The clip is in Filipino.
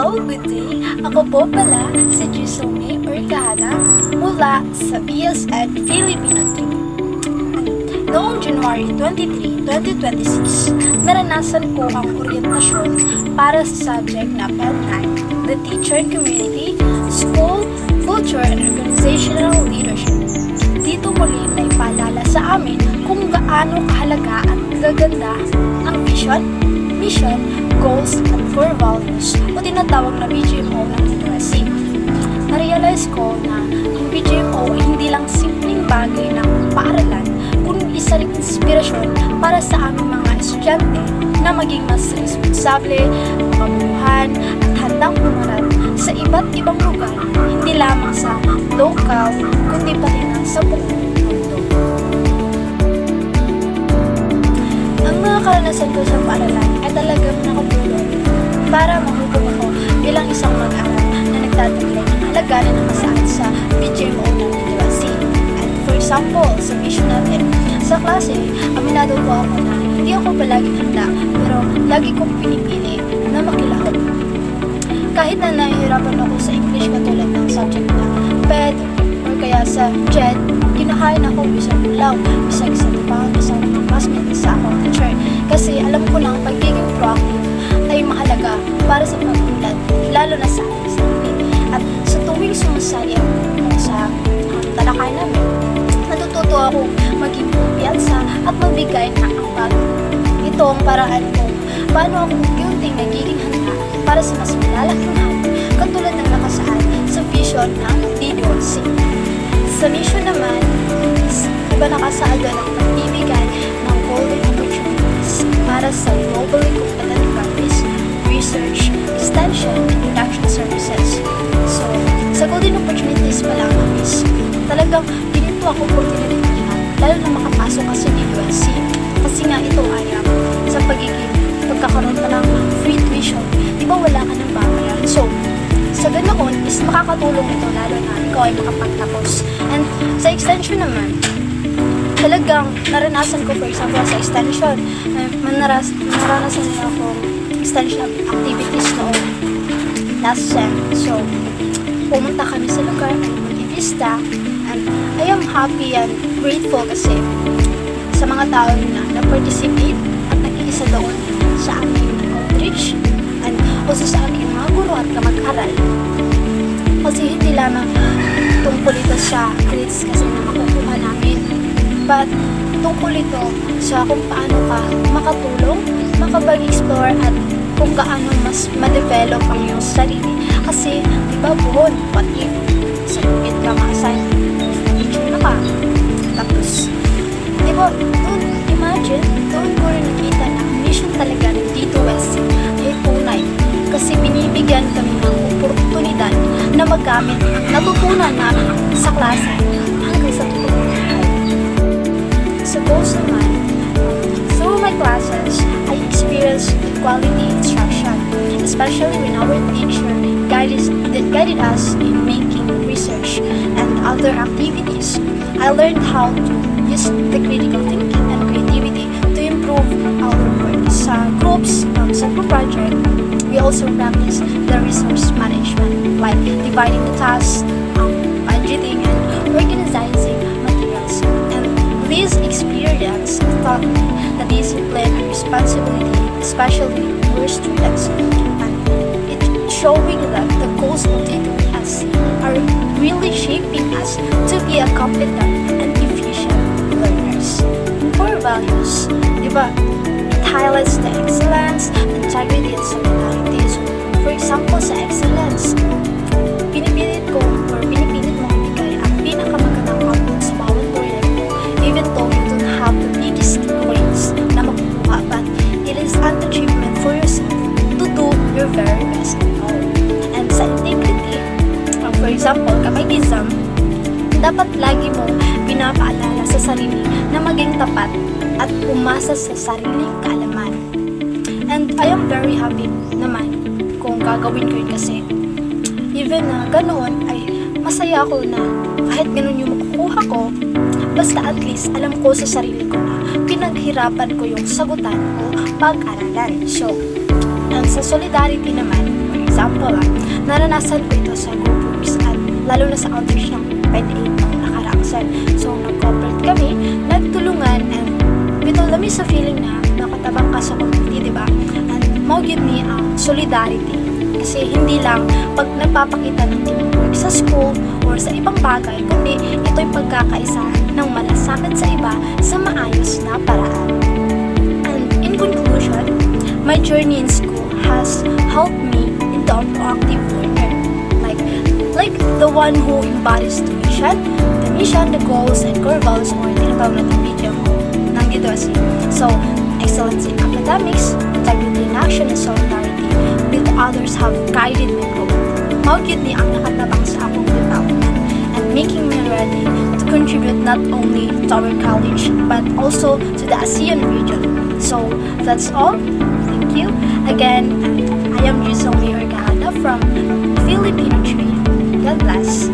Hello, good day. Ako po pala si Jisoo May Orcahana mula sa BSN Filipino 2. Noong January 23, 2026, naranasan ko ang orientasyon para sa subject na PED9, the Teacher and Community, School, Culture and Organizational Leadership. Dito muli na ipaalala sa amin kung gaano kahalaga at gaganda ang vision, mission, goals, at core values o tinatawag na BGMO ng USC. Na-realize ko na ang BGMO ay hindi lang simpleng bagay ng paaralan, kundi isa ring inspirasyon para sa aming mga estudyante na maging mas responsable, mabubuhan, at handang umaral sa iba't ibang lugar, hindi lamang sa local, kundi pati na sa buong mundo. Ang mga karanasan ko sa paaralan ay talagang nakatulong para mahukom ako bilang isang mag-aral na nagtataglay ng alagaran ng masaad sa BGMO ng USC. And for example, sa mission natin, sa klase, aminado po ako na hindi ako palaging handa, pero lagi kong pinipili na makilahok. Kahit na nahihirapan ako sa English katulad ng subject na PED or kaya sa JED, kinakain ako bisang ulaw, bisang sa tabang, isang mga classmate sa akong teacher. Kasi alam ko na ang pagiging proactive ay mahalaga para sa pag-unlad, lalo na sa ating sarili. At sa tuwing sumasali ako sa talakay namin, natututo akong maging kumpiyansa at magbigay ng ambag. Ito ang paraan kung paano ako unti-unting nagiging handa para sa mas malalaking hamon katulad ng nakasaad sa vision ng DDOC. Sa mission naman, iba nakasaad doon ang pagbibigay ng golden opportunities para sa globally competent practice, research, extension, and production services. So, sa golden opportunities pa lang is talagang ginito ako oportunidad lalo na makapasok ka sa DDOC. Kasi nga ito ay sa pagkakaroon pa lang ng free tuition, di ba wala ka ng babayaran? So, sa ganoon is makakatulong ito lalo na ikaw ay makapagtapos. And sa extension naman, talagang naranasan ko, for example, sa extension, naranasan niya akong extension activities noong last sem. So, pumunta kami sa lugar, mag-vista, and I am happy and grateful kasi sa mga tao na na-participate at nag-iisa doon sa aming outreach and also sa aming mga guro at kamag-aral. Kasi hindi lamang tungkol ito sa grades kasi na makukuha namin, but tungkol ito sa kung paano ka makatulong, makapag-explore at kung gaano mas ma-develop ang iyong sarili. Kasi, di ba, buhon, what if sa lugit ka ma-assign, teacher na ka, tapos, di ba, doon, imagine, doon ko rin nakita na ang mission talaga ng D2SC ay tunay. Kasi binibigyan kami ng oportunidad na magamit ang natutunan namin sa klase hanggang sa totoong buhay. Sa goals naman, through my classes, I experienced quality instruction, especially when our teacher guided us in making research and other activities. I learned how to use the critical thinking and creativity to improve our work. Sa groups, sa group project, we also practice the resource management, like dividing the tasks, budgeting, and organizing materials. And this experience taught me the discipline and responsibility, especially for students. And it showing that the goals of DDOS are really shaping us to be a competent and efficient learners. Core values, diba? It highlights the excellence, integrity, and solidarity. So, for example, sa excellence, pinipilit mong ibigay ang pinakamagandang output sa bawat proyekto, even though you don't have the biggest grades na makukuha, but it is an achievement for yourself to do your very best. And sa integrity, for example, kapag exam, dapat lagi mo pinapaalala sa sarili na maging tapat at umasa sa sariling kaalaman. And I am very happy naman kung gagawin ko yun kasi even na ganoon ay masaya ako na kahit ganun yung makukuha ko, basta at least alam ko sa sarili ko na pinaghirapan ko yung sagutan o pag-aralan. So, sa solidarity naman, for example, naranasan ko ito sa GoPros at lalo na sa outreach ng PED-8 ng nakaraang SEM. So, nag-cooperate kami, nagtulungan, and with all the sa feeling na nakatabang ka sa community, di ba? And mau give me solidarity. Kasi hindi lang pag nagpapakita ng teamwork sa school or sa ibang bagay, kundi ito'y pagkakaisa ng malasakit sa iba sa maayos na paraan. And in conclusion, my journey in school has helped me into a proactive learner. Like the one who embodies the mission, the goals, and core values or tinatawag natin BGM ng GDOSI. So, excellence in academics, integrity in action, and solidarity with others have guided my growth. Maugid ni ang nakatabang sa akong development and making me ready to contribute not only to our college but also to the ASEAN region. So, that's all. Thank you. Again, I am Rizal Mayor Gahada from Filipino Tree. God bless.